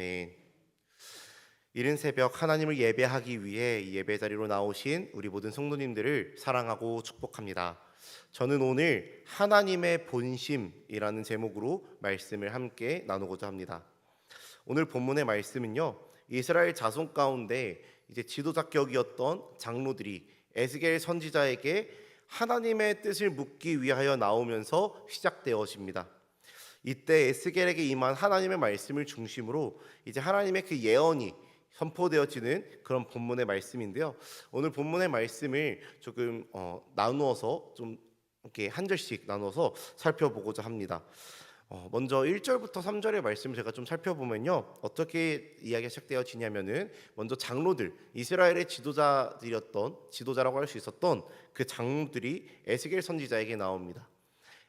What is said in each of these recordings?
아멘. 이른 새벽 하나님을 예배하기 위해 이 예배 자리로 나오신 우리 모든 성도님들을 사랑하고 축복합니다. 저는 오늘 하나님의 본심이라는 제목으로 말씀을 함께 나누고자 합니다. 오늘 본문의 말씀은요, 이스라엘 자손 가운데 이제 지도자격이었던 장로들이 에스겔 선지자에게 하나님의 뜻을 묻기 위하여 나오면서 시작되어집니다. 이때 에스겔에게 임한 하나님의 말씀을 중심으로 이제 하나님의 그 예언이 선포되어지는 그런 본문의 말씀인데요. 오늘 본문의 말씀을 조금 나누어서 좀 이렇게 한 절씩 나눠서 살펴보고자 합니다. 먼저 1절부터 3절의 말씀을 제가 좀 살펴보면요, 어떻게 이야기가 시작되어지냐면은 먼저 장로들, 이스라엘의 지도자라고 할 수 있었던 그 장로들이 에스겔 선지자에게 나옵니다.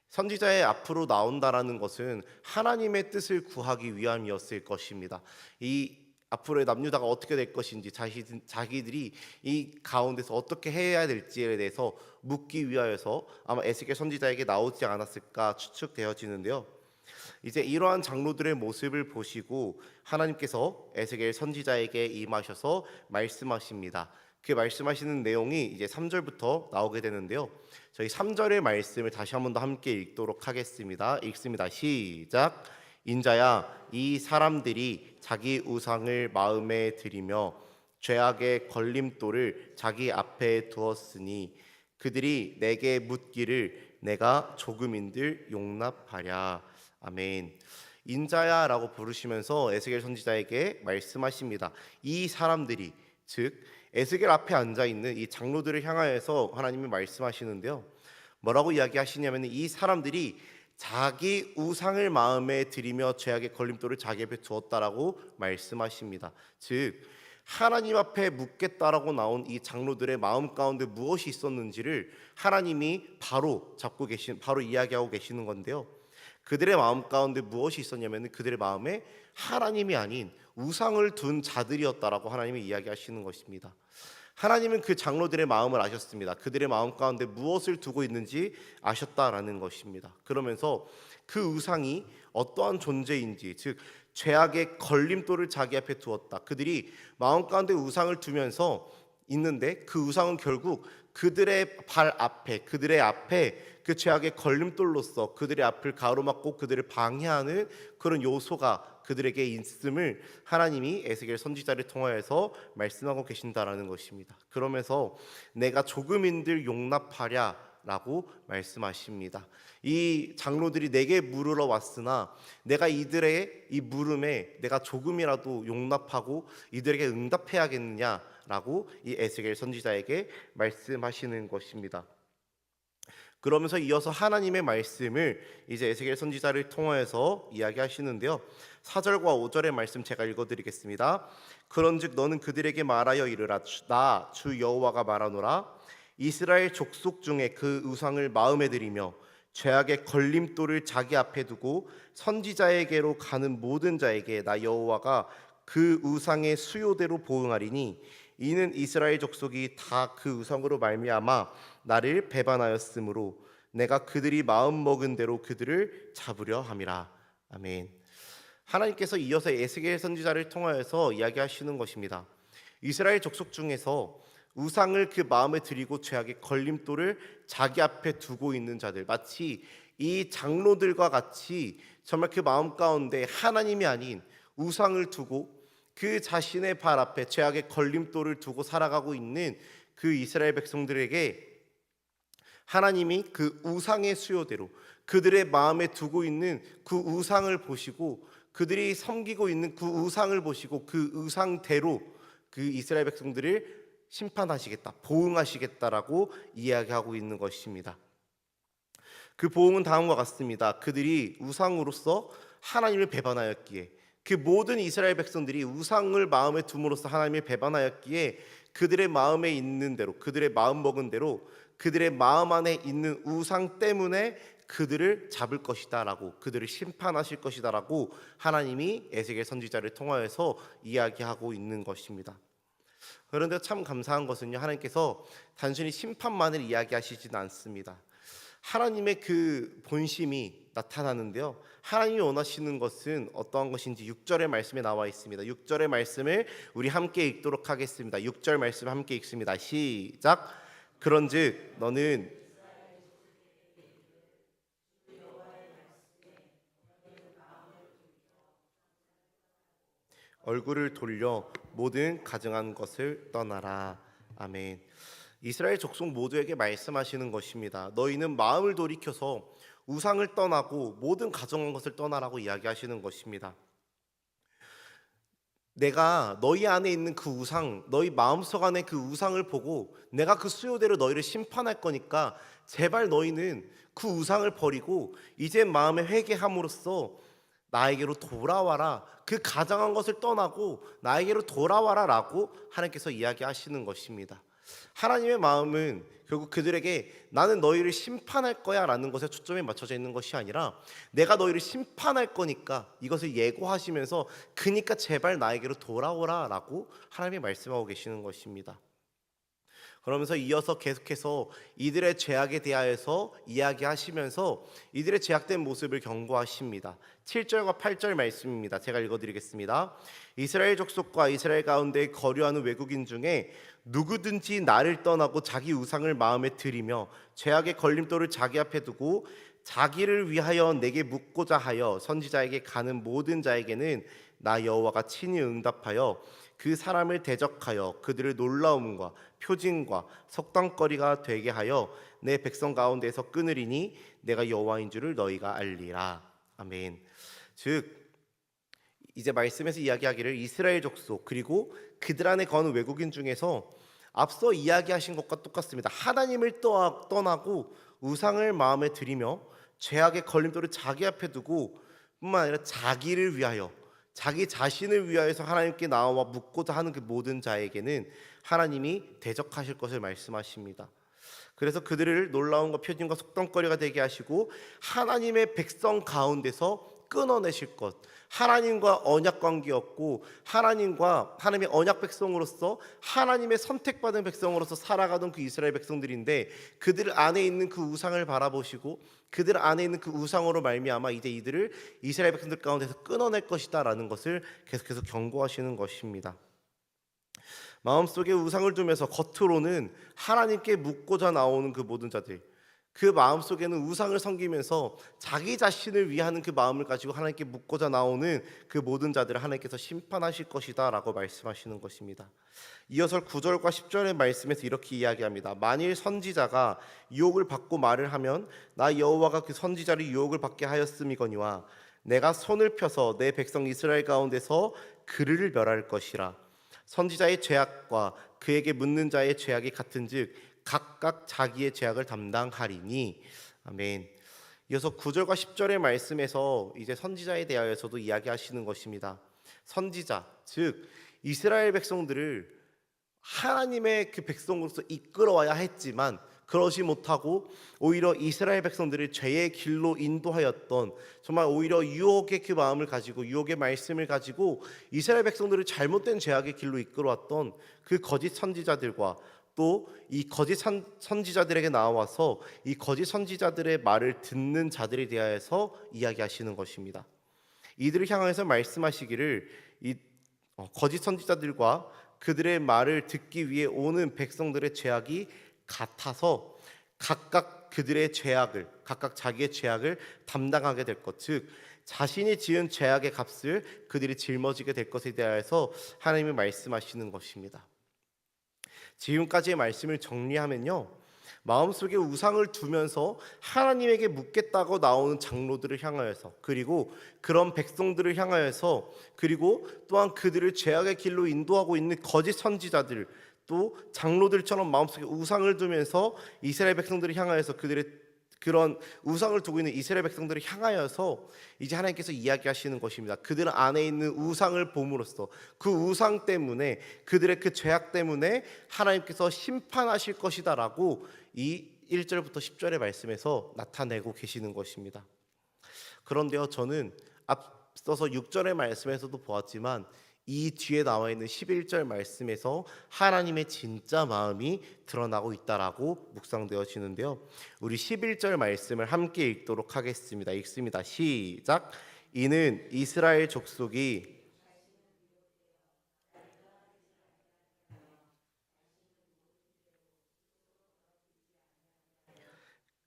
선지자의 앞으로 나온다라는 것은 하나님의 뜻을 구하기 위함이었을 것입니다. 이 앞으로의 남유다가 어떻게 될 것인지, 자기들이 이 가운데서 어떻게 해야 될지에 대해서 묻기 위하여서 아마 에스겔 선지자에게 나오지 않았을까 추측되어지는데요. 이제 이러한 장로들의 모습을 보시고 하나님께서 에스겔 선지자에게 임하셔서 말씀하십니다. 그 말씀하시는 내용이 이제 3절부터 나오게 되는데요. 저희 3절의 말씀을 다시 한 번 더 함께 읽도록 하겠습니다. 읽습니다. 시작. 인자야, 이 사람들이 자기 우상을 마음에 들이며 죄악의 걸림돌을 자기 앞에 두었으니 그들이 내게 묻기를 내가 조금인들 용납하랴. 아멘. 인자야라고 부르시면서 에스겔 선지자에게 말씀하십니다. 이 사람들이, 즉 에스겔 앞에 앉아 있는 이 장로들을 향하여서 하나님이 말씀하시는데요. 뭐라고 이야기하시냐면 이 사람들이 자기 우상을 마음에 들이며 죄악의 걸림돌을 자기 앞에 두었다라고 말씀하십니다. 즉 하나님 앞에 묻겠다라고 나온 이 장로들의 마음 가운데 무엇이 있었는지를 하나님이 바로 이야기하고 계시는 건데요. 그들의 마음 가운데 무엇이 있었냐면 그들의 마음에 하나님이 아닌 우상을 둔 자들이었다라고 하나님이 이야기하시는 것입니다. 하나님은 그 장로들의 마음을 아셨습니다. 그들의 마음 가운데 무엇을 두고 있는지 아셨다라는 것입니다. 그러면서 그 우상이 어떠한 존재인지, 즉 죄악의 걸림돌을 자기 앞에 두었다. 그들이 마음 가운데 우상을 두면서 있는데 그 우상은 결국 그들의 그들의 앞에 그 죄악의 걸림돌로서 그들의 앞을 가로막고 그들을 방해하는 그런 요소가 그들에게 있음을 하나님이 에스겔 선지자를 통하여서 말씀하고 계신다라는 것입니다. 그러면서 내가 조금인들 용납하랴라고 말씀하십니다. 이 장로들이 내게 물으러 왔으나 내가 이들의 이 물음에 내가 조금이라도 용납하고 이들에게 응답해야겠느냐라고 이 에스겔 선지자에게 말씀하시는 것입니다. 그러면서 이어서 하나님의 말씀을 이제 에스겔 선지자를 통하여서 이야기하시는데요. 4절과 5절의 말씀 제가 읽어드리겠습니다. 그런즉 너는 그들에게 말하여 이르라. 나 주 여호와가 말하노라. 이스라엘 족속 중에 그 우상을 마음에 들이며 죄악의 걸림돌을 자기 앞에 두고 선지자에게로 가는 모든 자에게 나 여호와가 그 우상의 수요대로 보응하리니 이는 이스라엘 족속이 다 그 우상으로 말미암아 나를 배반하였으므로 내가 그들이 마음 먹은 대로 그들을 잡으려 함이라. 아멘. 하나님께서 이어서 에스겔 선지자를 통하여서 이야기하시는 것입니다. 이스라엘 족속 중에서 우상을 그 마음에 들이고 죄악의 걸림돌을 자기 앞에 두고 있는 자들, 마치 이 장로들과 같이 정말 그 마음 가운데 하나님이 아닌 우상을 두고 그 자신의 발 앞에 죄악의 걸림돌을 두고 살아가고 있는 그 이스라엘 백성들에게 하나님이 그 우상의 수요대로 그들의 마음에 두고 있는 그 우상을 보시고 그들이 섬기고 있는 그 우상을 보시고 그 우상대로 그 이스라엘 백성들을 심판하시겠다, 보응하시겠다라고 이야기하고 있는 것입니다. 그 보응은 다음과 같습니다. 그들이 우상으로서 하나님을 배반하였기에, 그 모든 이스라엘 백성들이 우상을 마음에 둠으로써 하나님을 배반하였기에 그들의 마음에 있는 대로, 그들의 마음 먹은 대로 그들의 마음 안에 있는 우상 때문에 그들을 잡을 것이다라고, 그들을 심판하실 것이다라고 하나님이 에스겔 선지자를 통하여서 이야기하고 있는 것입니다. 그런데 참 감사한 것은요, 하나님께서 단순히 심판만을 이야기하시지는 않습니다. 하나님의 그 본심이 나타나는데요. 하나님이 원하시는 것은 어떠한 것인지 6절의 말씀에 나와 있습니다. 6절의 말씀을 우리 함께 읽도록 하겠습니다. 6절 말씀 함께 읽습니다. 시작. 그런즉 너는 얼굴을 돌려 모든 가증한 것을 떠나라. 아멘. 이스라엘 족속 모두에게 말씀하시는 것입니다. 너희는 마음을 돌이켜서 우상을 떠나고 모든 가증한 것을 떠나라고 이야기하시는 것입니다. 내가 너희 안에 있는 그 우상, 너희 마음속 안에 그 우상을 보고 내가 그 수요대로 너희를 심판할 거니까 제발 너희는 그 우상을 버리고 이제 마음에 회개함으로써 나에게로 돌아와라. 그 가장한 것을 떠나고 나에게로 돌아와라 라고 하나님께서 이야기하시는 것입니다. 하나님의 마음은 결국 그들에게 나는 너희를 심판할 거야 라는 것에 초점이 맞춰져 있는 것이 아니라 내가 너희를 심판할 거니까 이것을 예고하시면서 그니까 제발 나에게로 돌아오라 라고 하나님이 말씀하고 계시는 것입니다. 그러면서 이어서 계속해서 이들의 죄악에 대하여서 이야기하시면서 이들의 죄악된 모습을 경고하십니다. 7절과 8절 말씀입니다. 제가 읽어드리겠습니다. 이스라엘 족속과 이스라엘 가운데 거류하는 외국인 중에 누구든지 나를 떠나고 자기 우상을 마음에 들이며 죄악의 걸림돌을 자기 앞에 두고 자기를 위하여 내게 묻고자 하여 선지자에게 가는 모든 자에게는 나 여호와가 친히 응답하여 그 사람을 대적하여 그들을 놀라움과 표징과 속담거리가 되게 하여 내 백성 가운데서 끊으리니 내가 여호와인 줄을 너희가 알리라. 아멘. 즉 이제 말씀에서 이야기하기를 이스라엘 족속 그리고 그들 안에 거하는 외국인 중에서 앞서 이야기하신 것과 똑같습니다. 하나님을 떠나고 우상을 마음에 들이며 죄악의 걸림돌을 자기 앞에 두고 뿐만 아니라 자기를 위하여 자기 자신을 위하여서 하나님께 나와 묻고자 하는 그 모든 자에게는 하나님이 대적하실 것을 말씀하십니다. 그래서 그들을 놀라움과 표징과 속담거리가 되게 하시고 하나님의 백성 가운데서 끊어내실 것, 하나님과 언약 관계였고 하나님의 언약 백성으로서 하나님의 선택받은 백성으로서 살아가던 그 이스라엘 백성들인데 그들 안에 있는 그 우상을 바라보시고 그들 안에 있는 그 우상으로 말미암아 이제 이들을 이스라엘 백성들 가운데서 끊어낼 것이다 라는 것을 계속해서 경고하시는 것입니다. 마음속에 우상을 두면서 겉으로는 하나님께 묻고자 나오는 그 모든 자들, 그 마음속에는 우상을 섬기면서 자기 자신을 위하는 그 마음을 가지고 하나님께 묻고자 나오는 그 모든 자들을 하나님께서 심판하실 것이다 라고 말씀하시는 것입니다. 이어서 9절과 10절의 말씀에서 이렇게 이야기합니다. 만일 선지자가 유혹을 받고 말을 하면 나 여호와가 그 선지자를 유혹을 받게 하였음이거니와 내가 손을 펴서 내 백성 이스라엘 가운데서 그를 멸할 것이라. 선지자의 죄악과 그에게 묻는 자의 죄악이 같은즉 각각 자기의 죄악을 담당하리니. 아멘. 이어서 9절과 10절의 말씀에서 이제 선지자에 대하여서도 이야기하시는 것입니다. 선지자, 즉 이스라엘 백성들을 하나님의 그 백성으로서 이끌어와야 했지만 그러지 못하고 오히려 이스라엘 백성들을 죄의 길로 인도하였던, 정말 오히려 유혹의 그 마음을 가지고 유혹의 말씀을 가지고 이스라엘 백성들을 잘못된 죄악의 길로 이끌어왔던 그 거짓 선지자들과 또 이 거짓 선지자들에게 나와서 이 거짓 선지자들의 말을 듣는 자들에 대하여서 이야기하시는 것입니다. 이들을 향해서 말씀하시기를 이 거짓 선지자들과 그들의 말을 듣기 위해 오는 백성들의 죄악이 같아서 각각 그들의 죄악을, 각각 자기의 죄악을 담당하게 될 것, 즉 자신이 지은 죄악의 값을 그들이 짊어지게 될 것에 대하여서 하나님이 말씀하시는 것입니다. 지금까지의 말씀을 정리하면요, 마음속에 우상을 두면서 하나님에게 묻겠다고 나오는 장로들을 향하여서, 그리고 그런 백성들을 향하여서, 그리고 또한 그들을 죄악의 길로 인도하고 있는 거짓 선지자들, 또 장로들처럼 마음속에 우상을 두면서 이스라엘 백성들을 향하여서 그들의 그런 우상을 두고 있는 이스라엘 백성들을 향하여서 이제 하나님께서 이야기하시는 것입니다. 그들 안에 있는 우상을 봄으로써 그 우상 때문에, 그들의 그 죄악 때문에 하나님께서 심판하실 것이다 라고 이 1절부터 10절의 말씀에서 나타내고 계시는 것입니다. 그런데요, 저는 앞서서 6절의 말씀에서도 보았지만 이 뒤에 나와 있는 11절 말씀에서 하나님의 진짜 마음이 드러나고 있다라고 묵상되어지는데요. 우리 11절 말씀을 함께 읽도록 하겠습니다. 읽습니다. 시작. 이는 이스라엘 족속이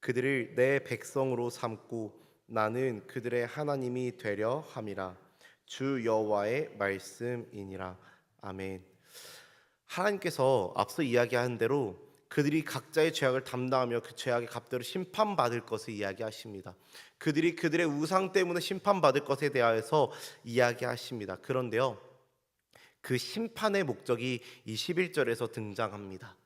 그들을 내 백성으로 삼고 나는 그들의 하나님이 되려 함이라. 주 여호와의 말씀이니라. 아멘. 하나님께서 앞서 이야기한 대로 그들이 각자의 죄악을 담당하며 그 죄악의 값대로 심판받을 것을 이야기하십니다. 그들이 그들의 우상 때문에 심판받을 것에 대하여서 이야기하십니다. 그런데요, 그 심판의 목적이 이 11절에서 등장합니다.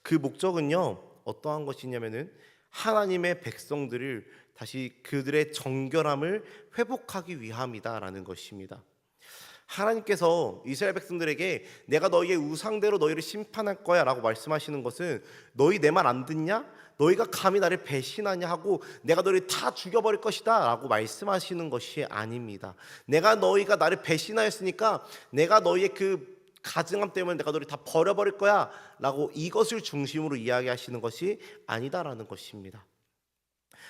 그 목적은요, 어떠한 것이냐면은 하나님의 백성들을 다시 그들의 정결함을 회복하기 위함이다라는 것입니다. 하나님께서 이스라엘 백성들에게 내가 너희의 우상대로 너희를 심판할 거야 라고 말씀하시는 것은 너희 내 말 안 듣냐? 너희가 감히 나를 배신하냐 하고 내가 너희를 다 죽여버릴 것이다 라고 말씀하시는 것이 아닙니다. 너희가 나를 배신하였으니까 내가 너희의 그 가증함 때문에 내가 너를 다 버려버릴 거야 라고 이것을 중심으로 이야기하시는 것이 아니다라는 것입니다.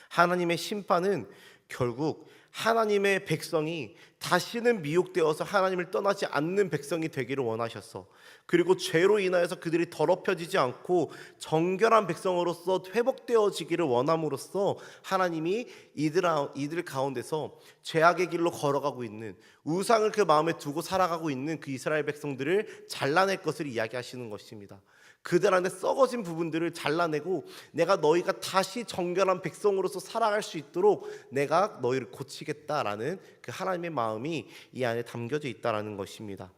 하나님의 심판은 결국 하나님의 백성이 다시는 미혹되어서 하나님을 떠나지 않는 백성이 되기를 원하셔서, 그리고 죄로 인하여서 그들이 더럽혀지지 않고 정결한 백성으로서 회복되어지기를 원함으로써 하나님이 이들 가운데서 죄악의 길로 걸어가고 있는, 우상을 그 마음에 두고 살아가고 있는 그 이스라엘 백성들을 잘라낼 것을 이야기하시는 것입니다. 그들 안에 썩어진 부분들을 잘라내고 내가 너희가 다시 정결한 백성으로서 살아갈 수 있도록 내가 너희를 고치겠다라는 그 하나님의 마음이 이 안에 담겨져 있다라는 것입니다.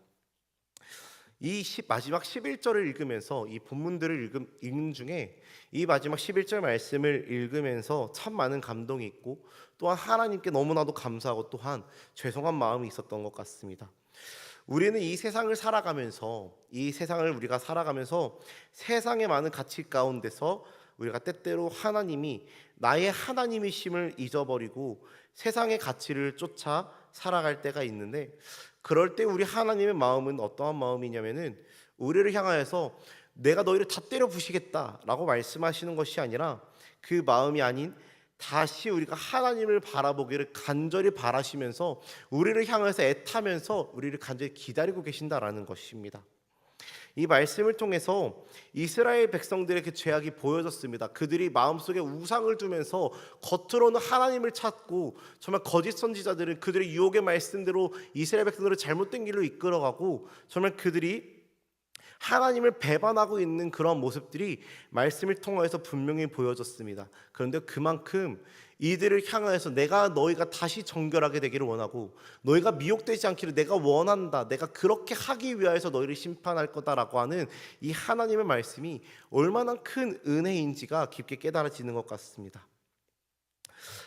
마지막 11절을 읽으면서 이 본문들을 읽는 중에 이 마지막 11절 말씀을 읽으면서 참 많은 감동이 있고 또한 하나님께 너무나도 감사하고 또한 죄송한 마음이 있었던 것 같습니다. 우리는 이 세상을 살아가면서 세상의 많은 가치 가운데서 우리가 때때로 하나님이 나의 하나님이심을 잊어버리고 세상의 가치를 쫓아 살아갈 때가 있는데, 그럴 때 우리 하나님의 마음은 어떠한 마음이냐면은 우리를 향하여서 내가 너희를 다 때려 부시겠다라고 말씀하시는 것이 아니라, 그 마음이 아닌 다시 우리가 하나님을 바라보기를 간절히 바라시면서 우리를 향해서 애타면서 우리를 간절히 기다리고 계신다라는 것입니다. 이 말씀을 통해서 이스라엘 백성들의 그 죄악이 보여졌습니다. 그들이 마음속에 우상을 두면서 겉으로는 하나님을 찾고, 정말 거짓 선지자들은 그들의 유혹의 말씀대로 이스라엘 백성들을 잘못된 길로 이끌어가고 정말 그들이 하나님을 배반하고 있는 그런 모습들이 말씀을 통해서 분명히 보여졌습니다. 그런데 그만큼 이들을 향하여서 너희가 다시 정결하게 되기를 원하고 너희가 미혹되지 않기를 내가 원한다, 내가 그렇게 하기 위하여서 너희를 심판할 거다라고 하는 이 하나님의 말씀이 얼마나 큰 은혜인지가 깊게 깨달아지는 것 같습니다.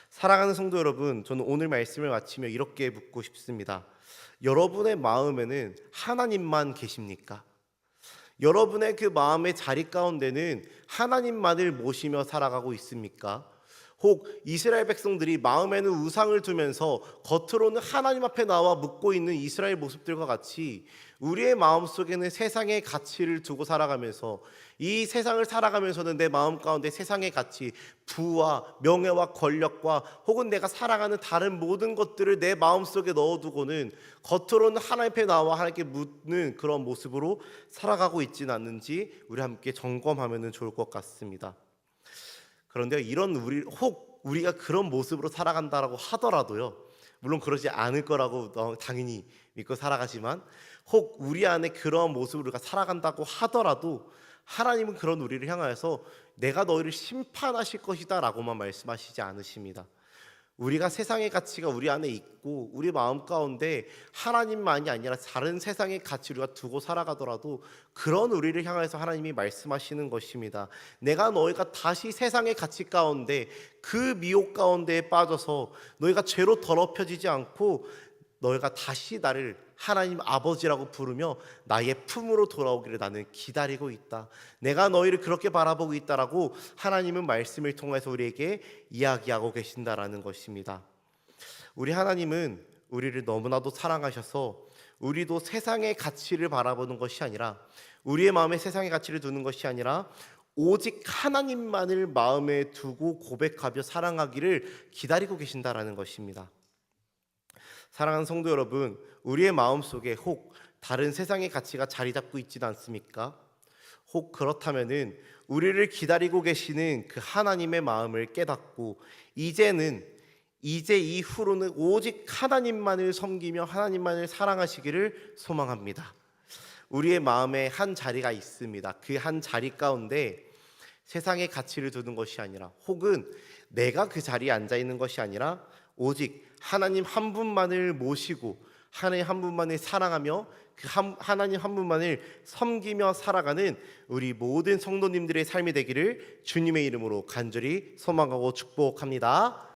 사랑하는 성도 여러분, 저는 오늘 말씀을 마치며 이렇게 묻고 싶습니다. 여러분의 마음에는 하나님만 계십니까? 여러분의 그 마음의 자리 가운데는 하나님만을 모시며 살아가고 있습니까? 혹 이스라엘 백성들이 마음에는 우상을 두면서 겉으로는 하나님 앞에 나와 묻고 있는 이스라엘 모습들과 같이 우리의 마음속에는 세상의 가치를 두고 살아가면서, 이 세상을 살아가면서는 내 마음 가운데 세상의 가치, 부와 명예와 권력과 혹은 내가 살아가는 다른 모든 것들을 내 마음속에 넣어두고는 겉으로는 하나님 앞에 나와 하나님께 묻는 그런 모습으로 살아가고 있지는 않는지 우리 함께 점검하면 좋을 것 같습니다. 그런데 혹 우리가 그런 모습으로 살아간다라고 하더라도요, 물론 그러지 않을 거라고 당연히 믿고 살아가지만, 혹 우리 안에 그런 모습으로 우리가 살아간다고 하더라도 하나님은 그런 우리를 향하여서 내가 너희를 심판하실 것이다 라고만 말씀하시지 않으십니다. 우리가 세상의 가치가 우리 안에 있고 우리 마음 가운데 하나님만이 아니라 다른 세상의 가치를 우리가 두고 살아가더라도 그런 우리를 향해서 하나님이 말씀하시는 것입니다. 너희가 다시 세상의 가치 가운데 그 미혹 가운데에 빠져서 너희가 죄로 더럽혀지지 않고 너희가 다시 나를 하나님 아버지라고 부르며 나의 품으로 돌아오기를 나는 기다리고 있다, 내가 너희를 그렇게 바라보고 있다라고 하나님은 말씀을 통해서 우리에게 이야기하고 계신다라는 것입니다. 우리 하나님은 우리를 너무나도 사랑하셔서 우리도 세상의 가치를 바라보는 것이 아니라, 우리의 마음에 세상의 가치를 두는 것이 아니라 오직 하나님만을 마음에 두고 고백하며 사랑하기를 기다리고 계신다라는 것입니다. 사랑하는 성도 여러분, 우리의 마음속에 혹 다른 세상의 가치가 자리 잡고 있지는 않습니까? 혹 그렇다면은 우리를 기다리고 계시는 그 하나님의 마음을 깨닫고 이제 이후로는 오직 하나님만을 섬기며 하나님만을 사랑하시기를 소망합니다. 우리의 마음에 한 자리가 있습니다. 그 한 자리 가운데 세상의 가치를 두는 것이 아니라, 혹은 내가 그 자리에 앉아 있는 것이 아니라 오직 하나님 한 분만을 모시고 하나님 한 분만을 사랑하며 하나님 한 분만을 섬기며 살아가는 우리 모든 성도님들의 삶이 되기를 주님의 이름으로 간절히 소망하고 축복합니다.